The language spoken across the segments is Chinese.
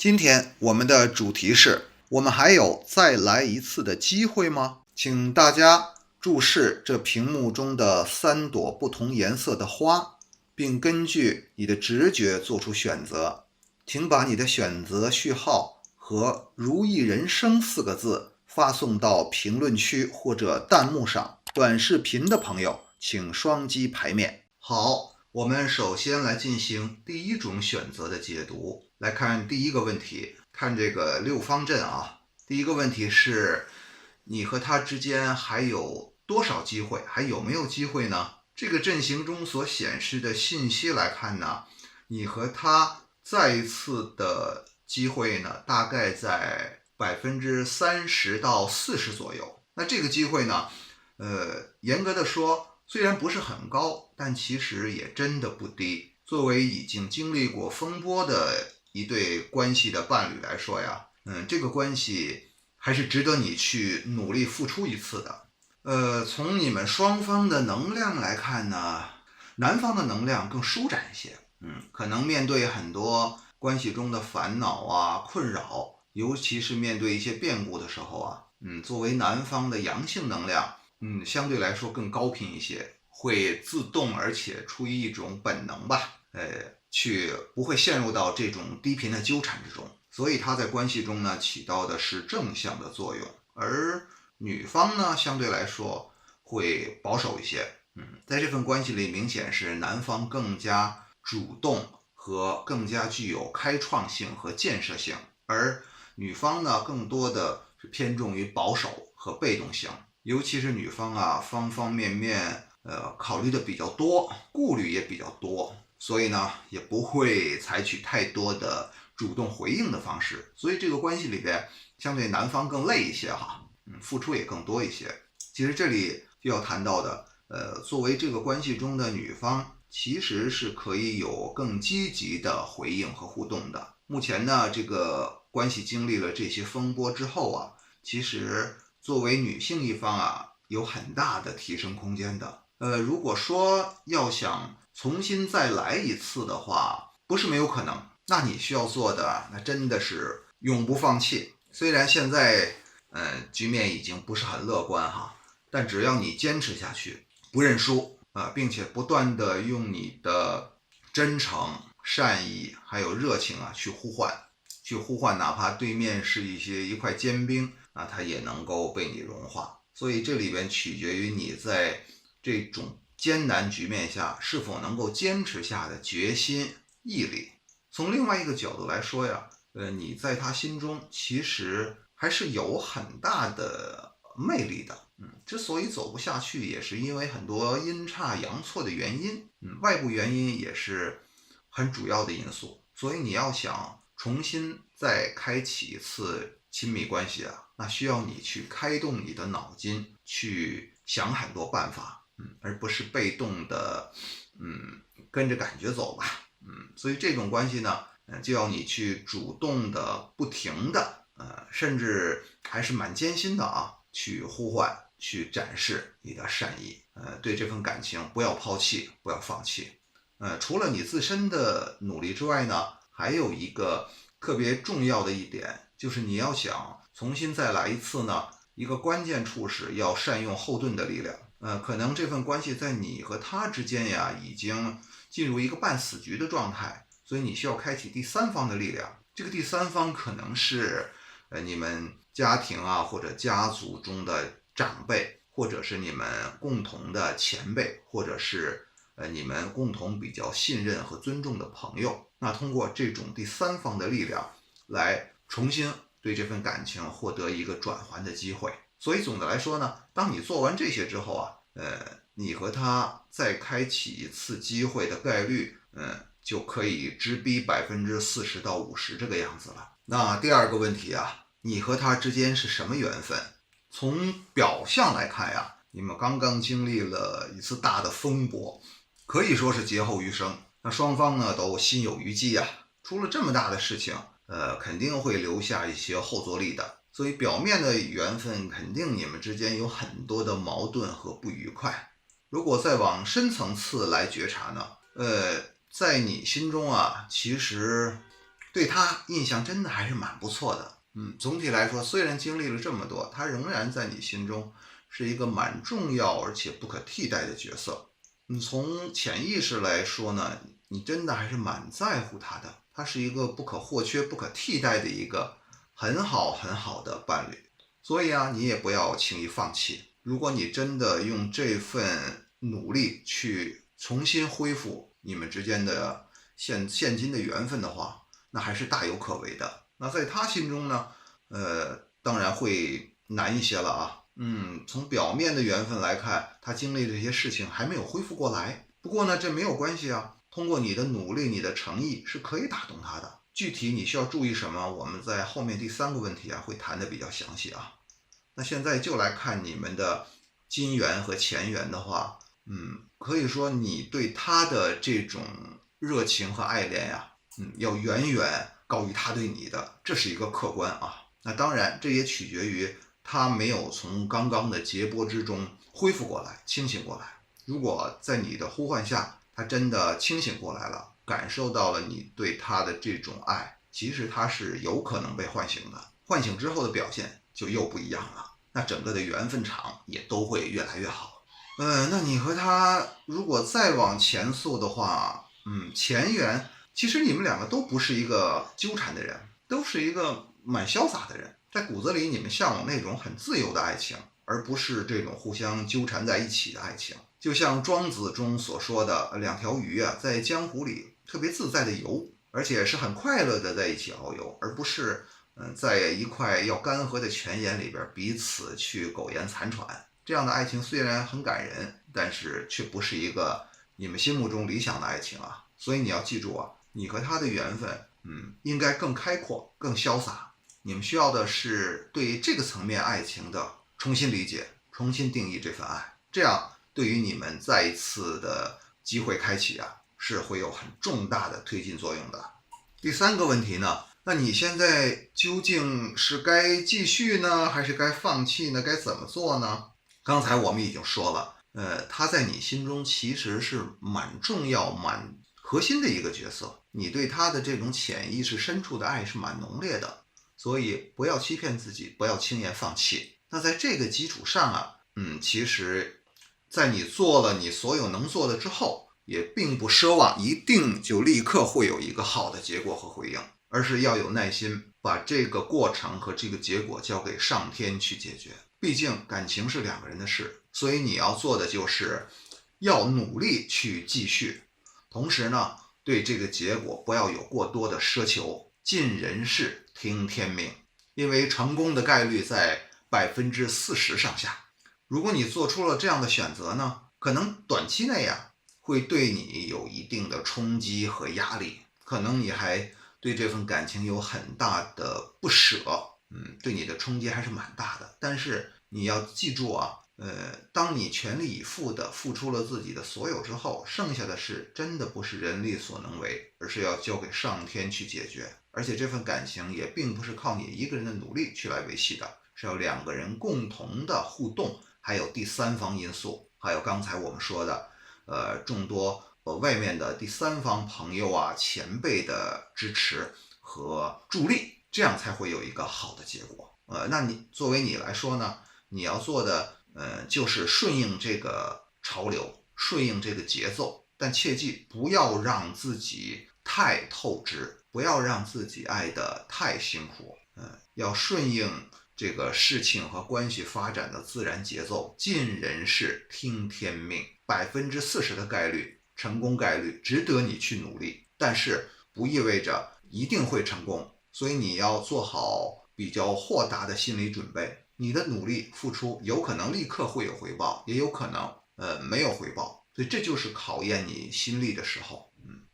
今天我们的主题是：我们还有再来一次的机会吗？请大家注视这屏幕中的3朵不同颜色的花，并根据你的直觉做出选择。请把你的选择序号和如意人生4个字发送到评论区或者弹幕上。短视频的朋友请双击排面。好，我们首先来进行第一种选择的解读。来看第一个问题，看这个6方阵啊。第一个问题是，你和他之间还有多少机会，还有没有机会呢？这个阵型中所显示的信息来看呢，你和他再一次的机会呢，大概在30%到40%左右。那这个机会呢，严格的说，虽然不是很高，但其实也真的不低。作为已经经历过风波的一对关系的伴侣来说呀，这个关系还是值得你去努力付出一次的。从你们双方的能量来看呢，男方的能量更舒展一些，可能面对很多关系中的烦恼啊、困扰，尤其是面对一些变故的时候啊，作为男方的阳性能量，相对来说更高频一些，会自动而且出于一种本能吧，去不会陷入到这种低频的纠缠之中，所以他在关系中呢起到的是正向的作用，而女方呢相对来说会保守一些，在这份关系里明显是男方更加主动和更加具有开创性和建设性，而女方呢更多的是偏重于保守和被动性，尤其是女方啊方方面面考虑的比较多，顾虑也比较多，所以呢也不会采取太多的主动回应的方式，所以这个关系里边相对男方更累一些哈，付出也更多一些。其实这里就要谈到的，作为这个关系中的女方，其实是可以有更积极的回应和互动的。目前呢，这个关系经历了这些风波之后啊，其实作为女性一方啊，有很大的提升空间的。如果说要想重新再来一次的话，不是没有可能。那你需要做的，那真的是永不放弃。虽然现在，局面已经不是很乐观哈，但只要你坚持下去，不认输啊，并且不断的用你的真诚、善意还有热情啊去呼唤，哪怕对面是一块坚冰啊，它也能够被你融化。所以这里边取决于你在这种艰难局面下是否能够坚持下的决心、毅力。从另外一个角度来说呀，你在他心中其实还是有很大的魅力的。之所以走不下去，也是因为很多阴差阳错的原因，外部原因也是很主要的因素。所以你要想重新再开启一次亲密关系啊，那需要你去开动你的脑筋，去想很多办法，而不是被动的，跟着感觉走吧。所以这种关系呢，就要你去主动的、不停的，甚至还是蛮艰辛的啊，去呼唤、去展示你的善意，对这份感情不要抛弃，不要放弃。除了你自身的努力之外呢，还有一个特别重要的一点，就是你要想重新再来一次呢，一个关键处是要善用后盾的力量。可能这份关系在你和他之间呀，已经进入一个半死局的状态，所以你需要开启第三方的力量。这个第三方可能是你们家庭啊或者家族中的长辈，或者是你们共同的前辈，或者是你们共同比较信任和尊重的朋友。那通过这种第三方的力量来重新对这份感情获得一个转换的机会。所以总的来说呢，当你做完这些之后啊，你和他再开启一次机会的概率，就可以直逼40%到50%这个样子了。那第二个问题啊，你和他之间是什么缘分？从表象来看呀，你们刚刚经历了一次大的风波，可以说是劫后余生。那双方呢都心有余悸啊，出了这么大的事情，肯定会留下一些后坐力的。所以表面的缘分肯定你们之间有很多的矛盾和不愉快。如果再往深层次来觉察呢，在你心中啊，其实对他印象真的还是蛮不错的。总体来说，虽然经历了这么多，他仍然在你心中是一个蛮重要而且不可替代的角色。你从潜意识来说呢，你真的还是蛮在乎他的。他是一个不可或缺、不可替代的一个很好很好的伴侣。所以啊，你也不要轻易放弃。如果你真的用这份努力去重新恢复你们之间的现今的缘分的话，那还是大有可为的。那在他心中呢，当然会难一些了啊。从表面的缘分来看，他经历这些事情还没有恢复过来。不过呢，这没有关系啊。通过你的努力，你的诚意是可以打动他的。具体你需要注意什么，我们在后面第3个问题啊会谈的比较详细啊。那现在就来看你们的金缘和钱缘的话，可以说你对他的这种热情和爱恋呀，要远远高于他对你的，这是一个客观啊。那当然，这也取决于他没有从刚刚的劫波之中恢复过来、清醒过来。如果在你的呼唤下，他真的清醒过来了，感受到了你对他的这种爱，其实他是有可能被唤醒的。唤醒之后的表现就又不一样了，那整个的缘分场也都会越来越好。那你和他如果再往前溯的话，前缘其实你们两个都不是一个纠缠的人，都是一个蛮潇洒的人，在骨子里你们向往那种很自由的爱情，而不是这种互相纠缠在一起的爱情。就像庄子中所说的2条鱼啊，在江湖里特别自在的游，而且是很快乐的在一起遨游，而不是在一块要干涸的泉眼里边彼此去苟延残喘。这样的爱情虽然很感人，但是却不是一个你们心目中理想的爱情啊。所以你要记住啊，你和他的缘分，应该更开阔、更潇洒。你们需要的是对这个层面爱情的重新理解、重新定义这份爱，这样对于你们再一次的机会开启啊，是会有很重大的推进作用的。第3个问题呢，那你现在究竟是该继续呢，还是该放弃呢？该怎么做呢？刚才我们已经说了，他在你心中其实是蛮重要、蛮核心的一个角色，你对他的这种潜意识深处的爱是蛮浓烈的，所以不要欺骗自己，不要轻言放弃。那在这个基础上啊，其实在你做了你所有能做的之后，也并不奢望一定就立刻会有一个好的结果和回应，而是要有耐心，把这个过程和这个结果交给上天去解决。毕竟感情是2个人的事，所以你要做的就是要努力去继续，同时呢，对这个结果不要有过多的奢求，尽人事听天命，因为成功的概率在40%上下。如果你做出了这样的选择呢，可能短期内会对你有一定的冲击和压力，可能你还对这份感情有很大的不舍，对你的冲击还是蛮大的。但是你要记住啊，当你全力以赴的付出了自己的所有之后，剩下的事真的不是人力所能为，而是要交给上天去解决。而且这份感情也并不是靠你一个人的努力去来维系的，是要2个人共同的互动，还有第3方因素，还有刚才我们说的众多外面的第3方朋友啊、前辈的支持和助力，这样才会有一个好的结果。那你作为你来说呢，你要做的就是顺应这个潮流，顺应这个节奏，但切记不要让自己太透支，不要让自己爱得太辛苦，要顺应这个事情和关系发展的自然节奏，尽人事听天命，40%的概率，成功概率值得你去努力，但是不意味着一定会成功，所以你要做好比较豁达的心理准备，你的努力付出有可能立刻会有回报，也有可能没有回报，所以这就是考验你心力的时候。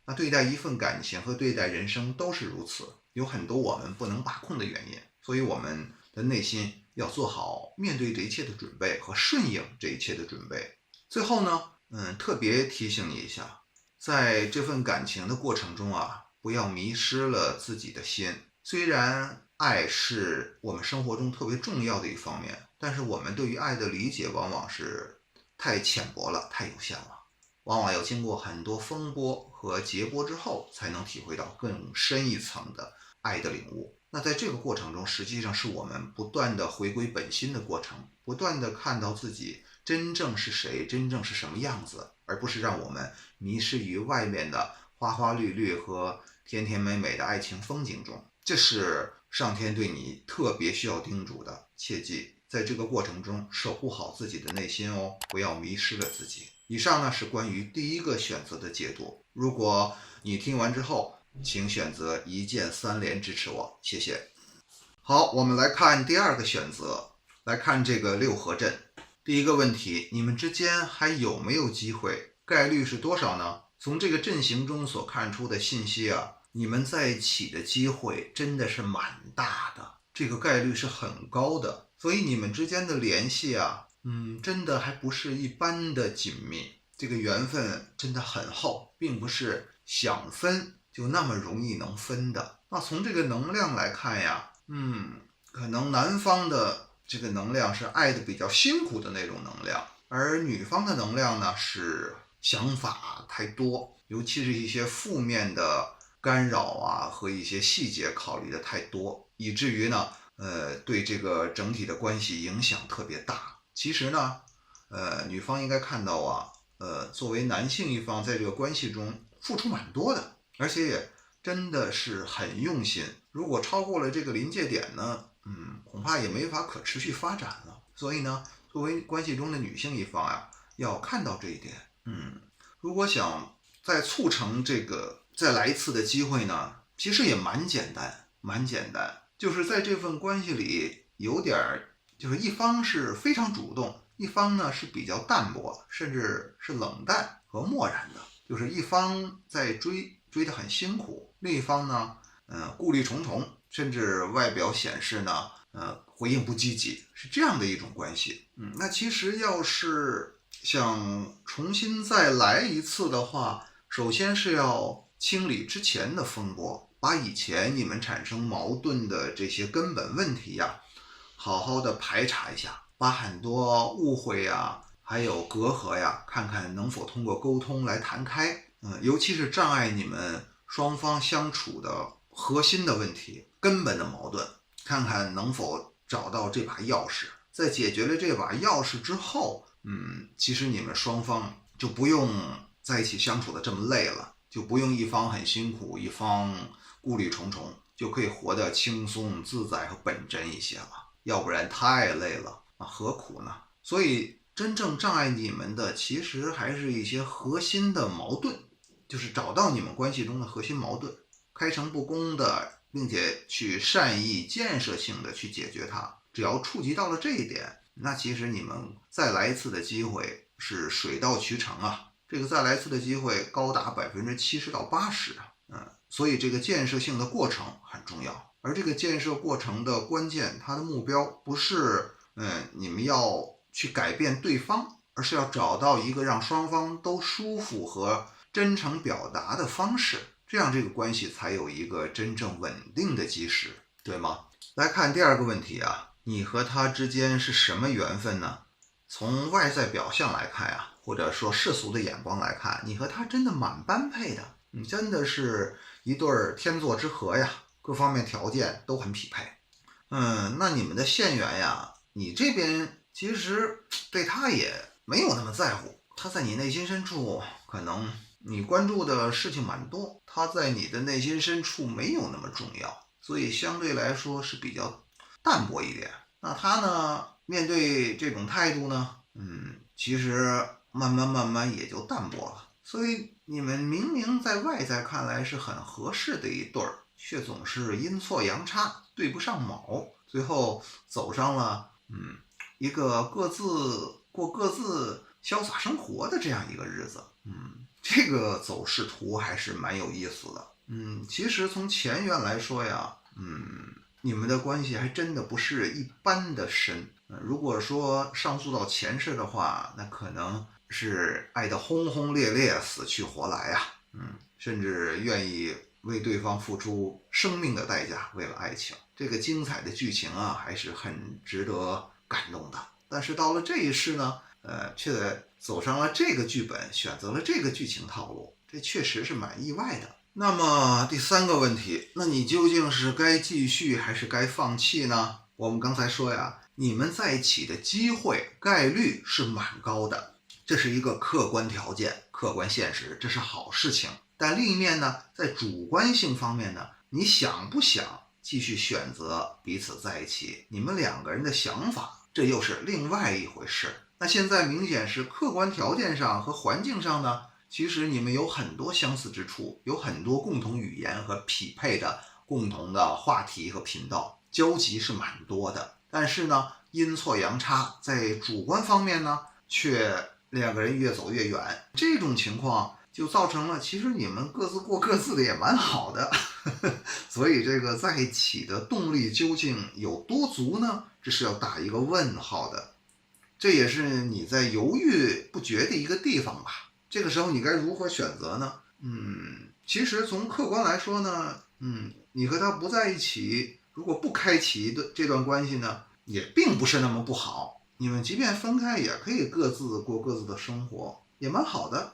那对待一份感情和对待人生都是如此，有很多我们不能把控的原因，所以我们的内心要做好面对这一切的准备和顺应这一切的准备。最后呢，特别提醒你一下，在这份感情的过程中啊，不要迷失了自己的心。虽然爱是我们生活中特别重要的一方面，但是我们对于爱的理解往往是太浅薄了，太有限了。往往要经过很多风波和劫波之后，才能体会到更深一层的爱的领悟。那在这个过程中，实际上是我们不断的回归本心的过程，不断的看到自己真正是谁，真正是什么样子，而不是让我们迷失于外面的花花绿绿和甜甜美美的爱情风景中。这是上天对你特别需要叮嘱的，切记在这个过程中守护好自己的内心哦，不要迷失了自己。以上呢是关于第一个选择的解读，如果你听完之后请选择一键3连支持我，谢谢。好，我们来看第二个选择，来看这个六合阵。第一个问题，你们之间还有没有机会？概率是多少呢？从这个阵型中所看出的信息啊，你们在一起的机会真的是蛮大的，这个概率是很高的，所以你们之间的联系啊，真的还不是一般的紧密，这个缘分真的很厚，并不是想分就那么容易能分的。那从这个能量来看呀，可能男方的这个能量是爱的比较辛苦的那种能量，而女方的能量呢是想法太多，尤其是一些负面的干扰啊和一些细节考虑的太多，以至于呢对这个整体的关系影响特别大。其实呢女方应该看到啊作为男性一方在这个关系中付出蛮多的，而且也真的是很用心，如果超过了这个临界点呢恐怕也没法可持续发展了。所以呢作为关系中的女性一方啊要看到这一点。如果想再促成这个再来一次的机会呢，其实也蛮简单，就是在这份关系里有点就是一方是非常主动，一方呢是比较淡漠，甚至是冷淡和漠然的，就是一方在追得很辛苦，另一方呢顾虑重重，甚至外表显示呢回应不积极，是这样的一种关系。那其实要是想重新再来一次的话，首先是要清理之前的风波，把以前你们产生矛盾的这些根本问题呀好好的排查一下，把很多误会呀还有隔阂呀看看能否通过沟通来谈开。尤其是障碍你们双方相处的核心的问题，根本的矛盾，看看能否找到这把钥匙。在解决了这把钥匙之后，其实你们双方就不用在一起相处的这么累了，就不用一方很辛苦，一方顾虑重重，就可以活得轻松自在和本真一些了。要不然太累了，何苦呢？所以真正障碍你们的其实还是一些核心的矛盾，就是找到你们关系中的核心矛盾，开诚布公的并且去善意建设性的去解决它。只要触及到了这一点，那其实你们再来一次的机会是水到渠成啊，这个再来一次的机会高达70%到80%。所以这个建设性的过程很重要，而这个建设过程的关键，它的目标不是你们要去改变对方，而是要找到一个让双方都舒服和真诚表达的方式，这样这个关系才有一个真正稳定的基石，对吗？来看第二个问题啊，你和他之间是什么缘分呢？从外在表象来看啊，或者说世俗的眼光来看，你和他真的蛮般配的，你真的是一对天作之合呀，各方面条件都很匹配。那你们的线缘呀，你这边其实对他也没有那么在乎，他在你内心深处可能你关注的事情蛮多，他在你的内心深处没有那么重要，所以相对来说是比较淡薄一点。那他呢，面对这种态度呢，其实慢慢也就淡薄了。所以你们明明在外在看来是很合适的一对儿，却总是阴错阳差，对不上卯，最后走上了一个各自过各自潇洒生活的这样一个日子。这个走势图还是蛮有意思的。其实从前缘来说呀，你们的关系还真的不是一般的深。如果说上溯到前世的话，那可能是爱得轰轰烈烈，死去活来呀。甚至愿意为对方付出生命的代价，为了爱情。这个精彩的剧情啊，还是很值得感动的。但是到了这一世呢，却走上了这个剧本，选择了这个剧情套路，这确实是蛮意外的。那么第3个问题，那你究竟是该继续还是该放弃呢？我们刚才说呀，你们在一起的机会概率是蛮高的，这是一个客观条件、客观现实，这是好事情。但另一面呢，在主观性方面呢，你想不想继续选择彼此在一起？你们2个人的想法，这又是另外一回事。那现在明显是客观条件上和环境上呢，其实你们有很多相似之处，有很多共同语言和匹配的共同的话题和频道，交集是蛮多的。但是呢，阴错阳差，在主观方面呢，却2个人越走越远。这种情况就造成了，其实你们各自过各自的也蛮好的，所以这个在一起的动力究竟有多足呢？这是要打一个问号的。这也是你在犹豫不决的一个地方吧。这个时候你该如何选择呢？其实从客观来说呢，你和他不在一起，如果不开启这段关系呢，也并不是那么不好。你们即便分开，也可以各自过各自的生活，也蛮好的。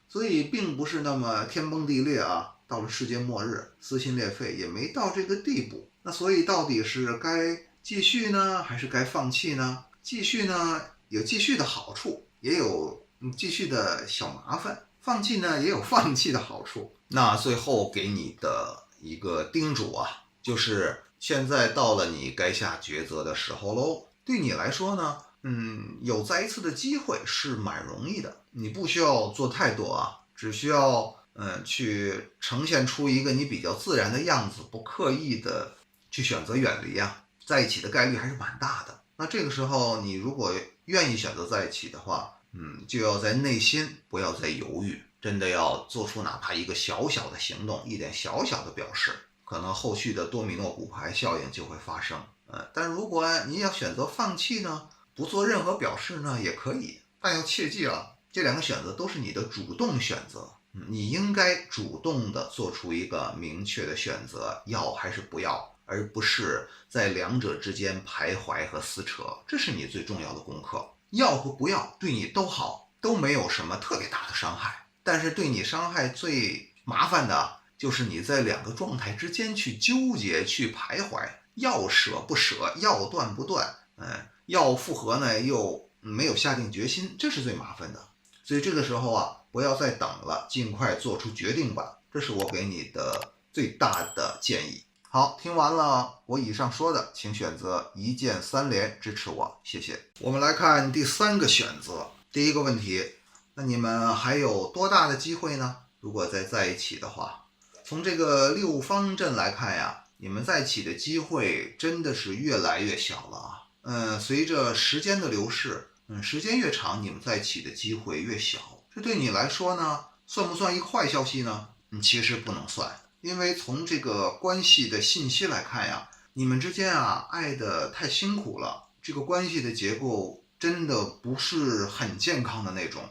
所以并不是那么天崩地裂啊，到了世界末日，撕心裂肺也没到这个地步。那所以到底是该继续呢，还是该放弃呢？继续呢，有继续的好处，也有继续的小麻烦；放弃呢，也有放弃的好处。那最后给你的一个叮嘱啊，就是现在到了你该下抉择的时候喽。对你来说呢，有再一次的机会是蛮容易的，你不需要做太多啊，只需要去呈现出一个你比较自然的样子，不刻意的去选择远离啊，在一起的概率还是蛮大的。那这个时候你如果愿意选择在一起的话，就要在内心不要再犹豫，真的要做出哪怕一个小小的行动，一点小小的表示，可能后续的多米诺骨牌效应就会发生。但如果你要选择放弃呢，不做任何表示呢，也可以，但要切记了，这2个选择都是你的主动选择，你应该主动的做出一个明确的选择，要还是不要，而不是在2者之间徘徊和撕扯，这是你最重要的功课。要和不要对你都好，都没有什么特别大的伤害，但是对你伤害最麻烦的就是你在2个状态之间去纠结，去徘徊，要舍不舍，要断不断，要复合呢又没有下定决心，这是最麻烦的。所以这个时候啊，不要再等了，尽快做出决定吧，这是我给你的最大的建议。好，听完了我以上说的，请选择1键3连支持我，谢谢。我们来看第3个选择。第1个问题，那你们还有多大的机会呢？如果再在一起的话，从这个6方阵来看呀，你们在一起的机会真的是越来越小了啊。随着时间的流逝，时间越长，你们在一起的机会越小。这对你来说呢，算不算一个坏消息呢？其实不能算。因为从这个关系的信息来看呀，你们之间啊爱得太辛苦了，这个关系的结构真的不是很健康的那种。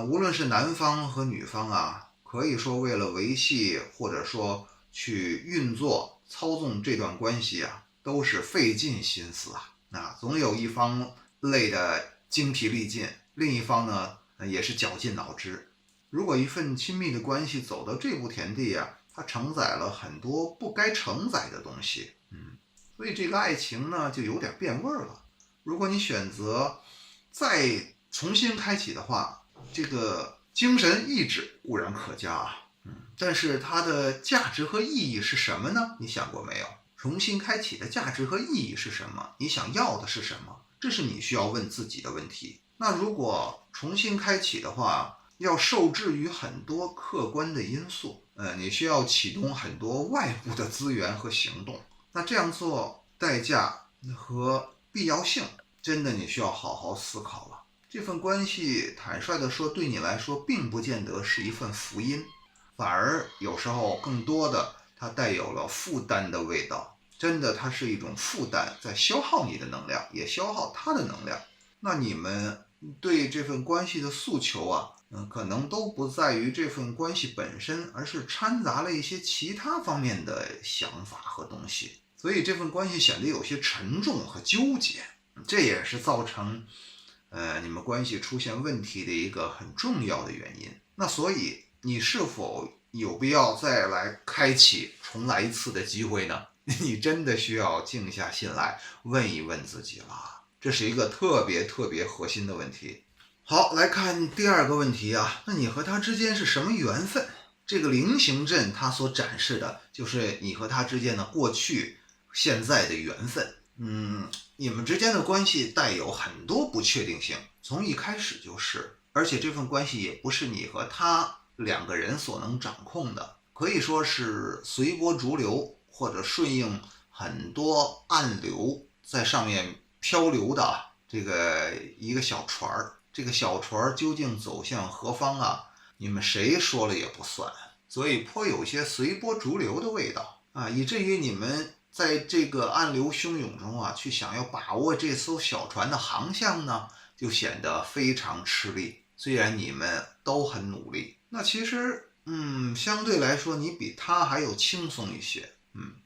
无论是男方和女方啊，可以说为了维系或者说去运作操纵这段关系啊，都是费尽心思啊。总有一方累得精疲力尽，另一方呢也是绞尽脑汁。如果一份亲密的关系走到这步田地啊，它承载了很多不该承载的东西，所以这个爱情呢就有点变味了。如果你选择再重新开启的话，这个精神意志固然可嘉啊，但是它的价值和意义是什么呢？你想过没有？重新开启的价值和意义是什么？你想要的是什么？这是你需要问自己的问题。那如果重新开启的话，要受制于很多客观的因素，你需要启动很多外部的资源和行动。那这样做代价和必要性，真的你需要好好思考了。这份关系，坦率地说，对你来说并不见得是一份福音，反而有时候更多的它带有了负担的味道。真的，它是一种负担，在消耗你的能量，也消耗他的能量。那你们对这份关系的诉求啊，可能都不在于这份关系本身，而是掺杂了一些其他方面的想法和东西，所以这份关系显得有些沉重和纠结。这也是造成你们关系出现问题的一个很重要的原因。那所以你是否有必要再来开启重来一次的机会呢？你真的需要静下心来问一问自己了，这是一个特别核心的问题。好，来看第二个问题啊，那你和他之间是什么缘分？这个菱形阵它所展示的就是你和他之间的过去、现在的缘分。你们之间的关系带有很多不确定性，从一开始就是，而且这份关系也不是你和他两个人所能掌控的，可以说是随波逐流或者顺应很多暗流在上面漂流的这个一个小船儿。这个小船究竟走向何方啊？你们谁说了也不算，所以颇有些随波逐流的味道啊，以至于你们在这个暗流汹涌中啊，去想要把握这艘小船的航向呢，就显得非常吃力。虽然你们都很努力，那其实相对来说你比他还有轻松一些。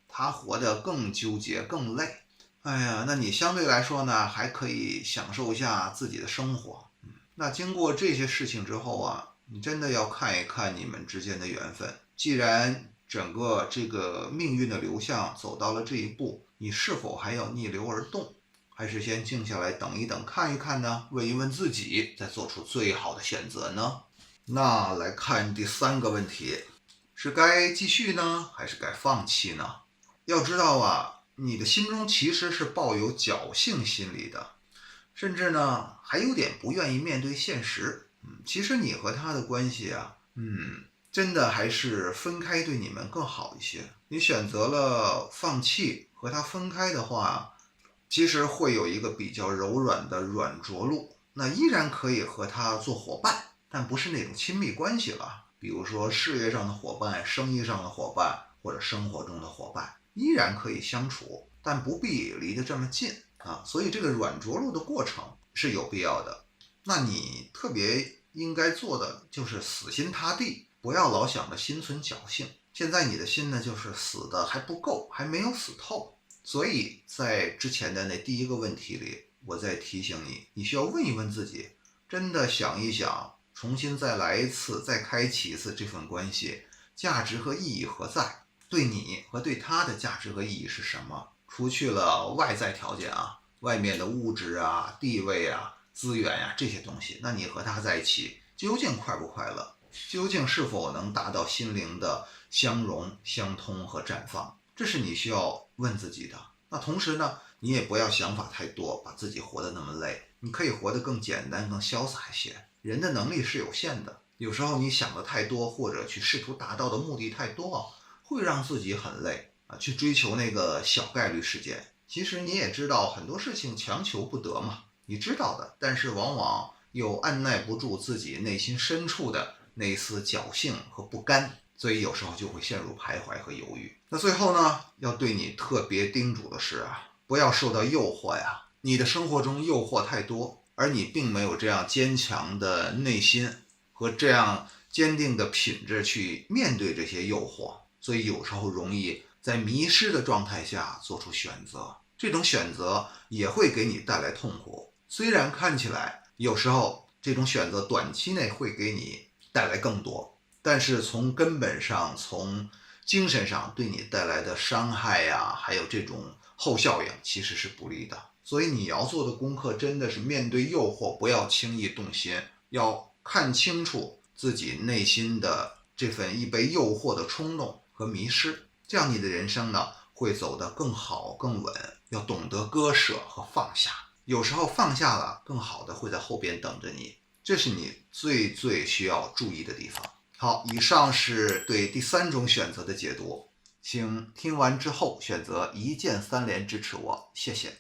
他活得更纠结更累。哎呀，那你相对来说呢，还可以享受一下自己的生活。那经过这些事情之后啊，你真的要看一看你们之间的缘分。既然整个这个命运的流向走到了这一步，你是否还要逆流而动，还是先静下来等一等看一看呢？问一问自己，再做出最好的选择呢？那来看第三个问题，是该继续呢，还是该放弃呢？要知道啊，你的心中其实是抱有侥幸心理的，甚至呢还有点不愿意面对现实。其实你和他的关系啊，真的还是分开对你们更好一些。你选择了放弃和他分开的话，其实会有一个比较柔软的软着陆，那依然可以和他做伙伴，但不是那种亲密关系了。比如说事业上的伙伴、生意上的伙伴，或者生活中的伙伴，依然可以相处，但不必离得这么近啊。所以这个软着陆的过程是有必要的。那你特别应该做的就是死心塌地，不要老想着心存侥幸。现在你的心呢，就是死的还不够，还没有死透。所以在之前的那第一个问题里，我在提醒你，你需要问一问自己，真的想一想，重新再来一次，再开启一次这份关系，价值和意义何在？对你和对他的价值和意义是什么？除去了外在条件啊，外面的物质啊、地位啊、资源呀、这些东西，那你和他在一起究竟快不快乐？究竟是否能达到心灵的相融、相通和绽放？这是你需要问自己的。那同时呢，你也不要想法太多，把自己活得那么累。你可以活得更简单、更潇洒一些。人的能力是有限的，有时候你想的太多，或者去试图达到的目的太多，会让自己很累啊。去追求那个小概率事件，其实你也知道很多事情强求不得嘛，你知道的，但是往往又按耐不住自己内心深处的那一丝侥幸和不甘，所以有时候就会陷入徘徊和犹豫。那最后呢，要对你特别叮嘱的是啊，不要受到诱惑呀。你的生活中诱惑太多，而你并没有这样坚强的内心和这样坚定的品质去面对这些诱惑，所以有时候容易在迷失的状态下做出选择，这种选择也会给你带来痛苦。虽然看起来有时候这种选择短期内会给你带来更多，但是从根本上，从精神上对你带来的伤害呀，还有这种后效应其实是不利的。所以你要做的功课真的是面对诱惑不要轻易动心，要看清楚自己内心的这份易被诱惑的冲动和迷失，这样你的人生呢会走得更好更稳。要懂得割舍和放下，有时候放下了，更好的会在后边等着你，这是你最需要注意的地方。好，以上是对第三种选择的解读，请听完之后选择一键3连支持我，谢谢。